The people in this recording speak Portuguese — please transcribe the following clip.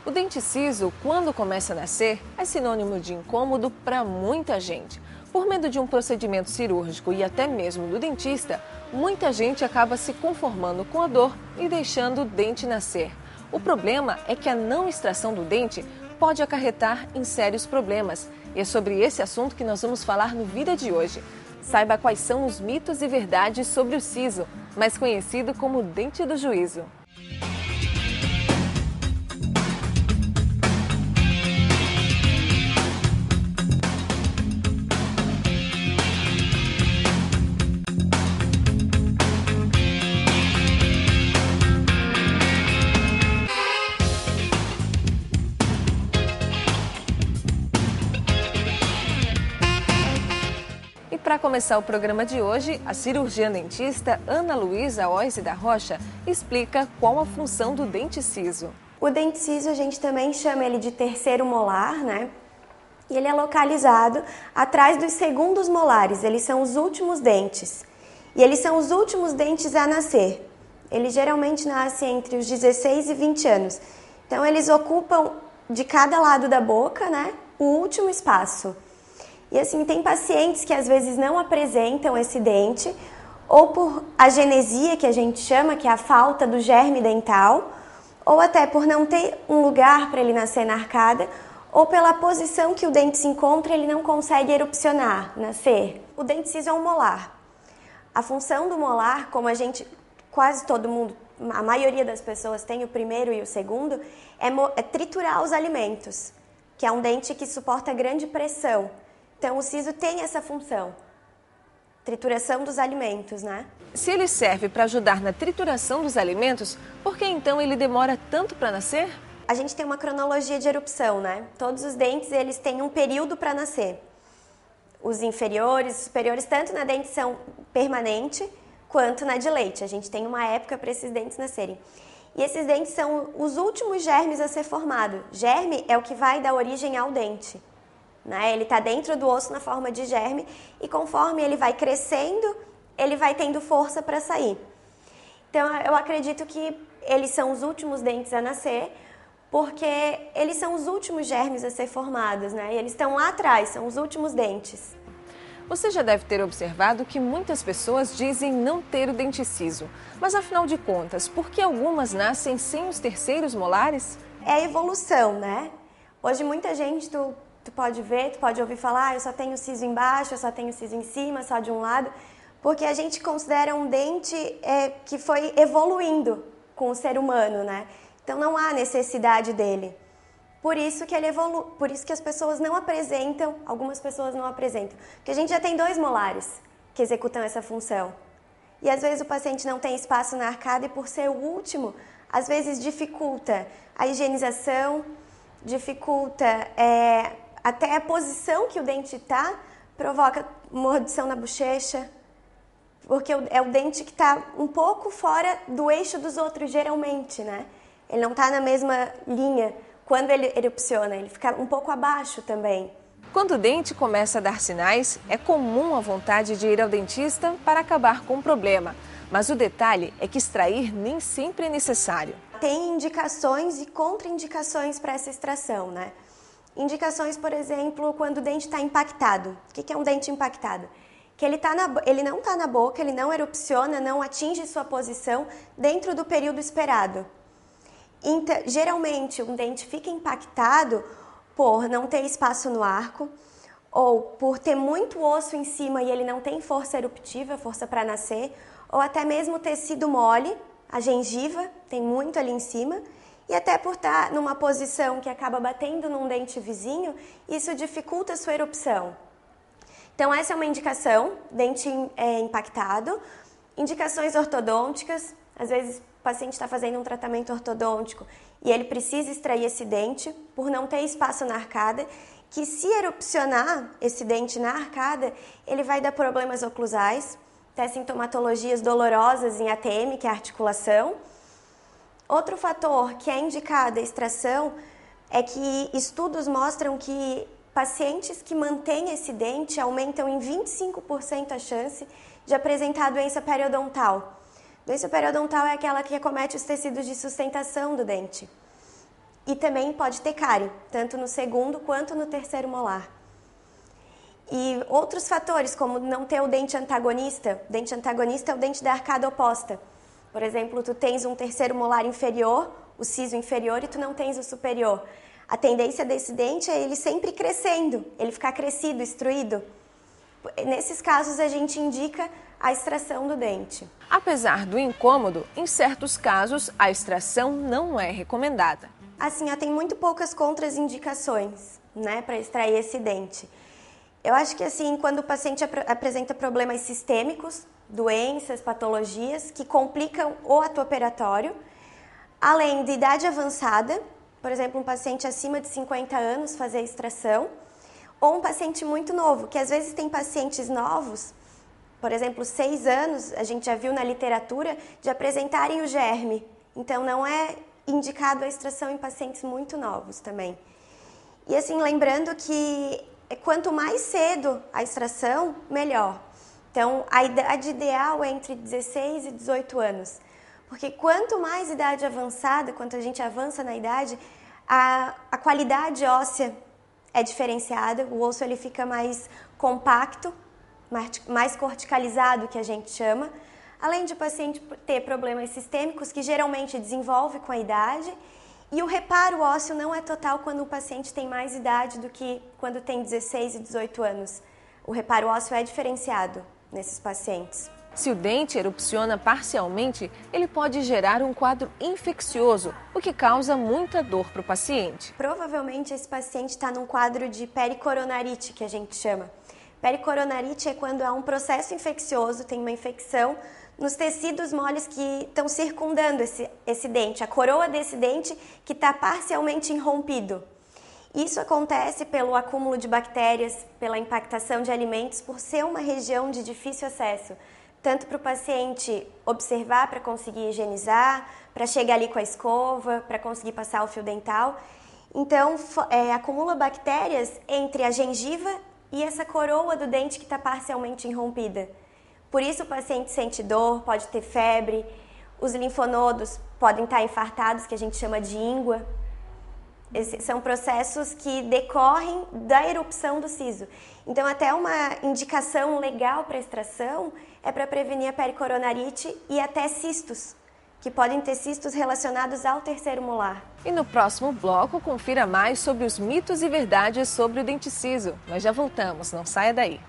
O dente ciso, quando começa a nascer, é sinônimo de incômodo para muita gente. Por medo de um procedimento cirúrgico e até mesmo do dentista, muita gente acaba se conformando com a dor e deixando o dente nascer. O problema é que a não extração do dente pode acarretar em sérios problemas. E é sobre esse assunto que nós vamos falar no Vida de hoje. Saiba quais são os mitos e verdades sobre o siso, mais conhecido como dente do juízo. Para começar o programa de hoje, a cirurgiã dentista Ana Luísa Oise da Rocha explica qual a função do dente ciso. O dente ciso a gente também chama ele de terceiro molar, né? E ele é localizado atrás dos segundos molares, eles são os últimos dentes. E eles são os últimos dentes a nascer. Eles geralmente nascem entre os 16 e 20 anos. Então eles ocupam de cada lado da boca, né, o último espaço. E assim, tem pacientes que às vezes não apresentam esse dente, ou por agenesia, que a gente chama, que é a falta do germe dental, ou até por não ter um lugar para ele nascer na arcada, ou pela posição que o dente se encontra, ele não consegue erupcionar, nascer. O dente ciso é um molar. A função do molar, como quase todo mundo, a maioria das pessoas tem o primeiro e o segundo, é triturar os alimentos, que é um dente que suporta grande pressão. Então, o siso tem essa função, trituração dos alimentos, né? Se ele serve para ajudar na trituração dos alimentos, por que então ele demora tanto para nascer? A gente tem uma cronologia de erupção, né? Todos os dentes, eles têm um período para nascer. Os inferiores, os superiores, tanto na dentição permanente quanto na de leite. A gente tem uma época para esses dentes nascerem. E esses dentes são os últimos germes a ser formado. Germe é o que vai dar origem ao dente. Ele está dentro do osso na forma de germe e conforme ele vai crescendo, ele vai tendo força para sair. Então, eu acredito que eles são os últimos dentes a nascer, porque eles são os últimos germes a ser formados, né? E eles estão lá atrás, são os últimos dentes. Você já deve ter observado que muitas pessoas dizem não ter o dente ciso. Mas afinal de contas, por que algumas nascem sem os terceiros molares? É a evolução, né? Hoje muita gente... Tu pode ver, tu pode ouvir falar, eu só tenho siso embaixo, eu só tenho siso em cima, só de um lado, porque a gente considera um dente que foi evoluindo com o ser humano, né? Então não há necessidade dele. Por isso que por isso que as pessoas não apresentam, algumas pessoas não apresentam, porque a gente já tem 2 molares que executam essa função. E às vezes o paciente não tem espaço na arcada e por ser o último, às vezes dificulta a higienização, dificulta até a posição que o dente está, provoca mordição na bochecha, porque é o dente que está um pouco fora do eixo dos outros, geralmente, né? Ele não está na mesma linha quando ele erupciona, ele fica um pouco abaixo também. Quando o dente começa a dar sinais, é comum a vontade de ir ao dentista para acabar com o problema. Mas o detalhe é que extrair nem sempre é necessário. Tem indicações e contraindicações para essa extração, né? Indicações, por exemplo, quando o dente está impactado. O que é um dente impactado? Que ele não está na boca, ele não erupciona, não atinge sua posição dentro do período esperado. Então, geralmente, um dente fica impactado por não ter espaço no arco, ou por ter muito osso em cima e ele não tem força eruptiva, força para nascer, ou até mesmo tecido mole, a gengiva tem muito ali em cima, e até por estar numa posição que acaba batendo num dente vizinho, isso dificulta a sua erupção. Então essa é uma indicação, dente impactado. Indicações ortodônticas, às vezes o paciente está fazendo um tratamento ortodôntico e ele precisa extrair esse dente por não ter espaço na arcada, que se erupcionar esse dente na arcada, ele vai dar problemas oclusais, até sintomatologias dolorosas em ATM, que é a articulação. Outro fator que é indicado a extração é que estudos mostram que pacientes que mantêm esse dente aumentam em 25% a chance de apresentar doença periodontal. Doença periodontal é aquela que acomete os tecidos de sustentação do dente. E também pode ter cárie, tanto no segundo quanto no terceiro molar. E outros fatores, como não ter o dente antagonista. O dente antagonista é o dente da arcada oposta. Por exemplo, tu tens um terceiro molar inferior, o siso inferior, e tu não tens o superior. A tendência desse dente é ele sempre crescendo, ele ficar crescido, estruído. Nesses casos, a gente indica a extração do dente. Apesar do incômodo, em certos casos, a extração não é recomendada. Assim, tem muito poucas contraindicações, né, para extrair esse dente. Eu acho que assim, quando o paciente apresenta problemas sistêmicos, doenças, patologias que complicam o ato operatório, além de idade avançada, por exemplo, um paciente acima de 50 anos fazer a extração, ou um paciente muito novo, que às vezes tem pacientes novos, por exemplo, 6 anos, a gente já viu na literatura, de apresentarem o germe. Então, não é indicado a extração em pacientes muito novos também. E assim, lembrando que quanto mais cedo a extração, melhor. Então, a idade ideal é entre 16 e 18 anos. Porque quanto mais idade avançada, quanto a gente avança na idade, a qualidade óssea é diferenciada, o osso ele fica mais compacto, mais corticalizado, que a gente chama, além de o paciente ter problemas sistêmicos que geralmente desenvolve com a idade, e o reparo ósseo não é total quando o paciente tem mais idade do que quando tem 16 e 18 anos. O reparo ósseo é diferenciado nesses pacientes. Se o dente erupciona parcialmente, ele pode gerar um quadro infeccioso, o que causa muita dor para o paciente. Provavelmente esse paciente está num quadro de pericoronarite, que a gente chama. Pericoronarite é quando há um processo infeccioso, tem uma infecção nos tecidos moles que estão circundando esse dente, a coroa desse dente que está parcialmente irrompido. Isso acontece pelo acúmulo de bactérias, pela impactação de alimentos, por ser uma região de difícil acesso, tanto para o paciente observar para conseguir higienizar, para chegar ali com a escova, para conseguir passar o fio dental. Então, acumula bactérias entre a gengiva e essa coroa do dente que está parcialmente irrompida. Por isso o paciente sente dor, pode ter febre, os linfonodos podem estar infartados, que a gente chama de íngua. São processos que decorrem da erupção do siso. Então, até uma indicação legal para extração é para prevenir a pericoronarite e até cistos, que podem ter cistos relacionados ao terceiro molar. E no próximo bloco, confira mais sobre os mitos e verdades sobre o dente siso. Nós já voltamos, não saia daí.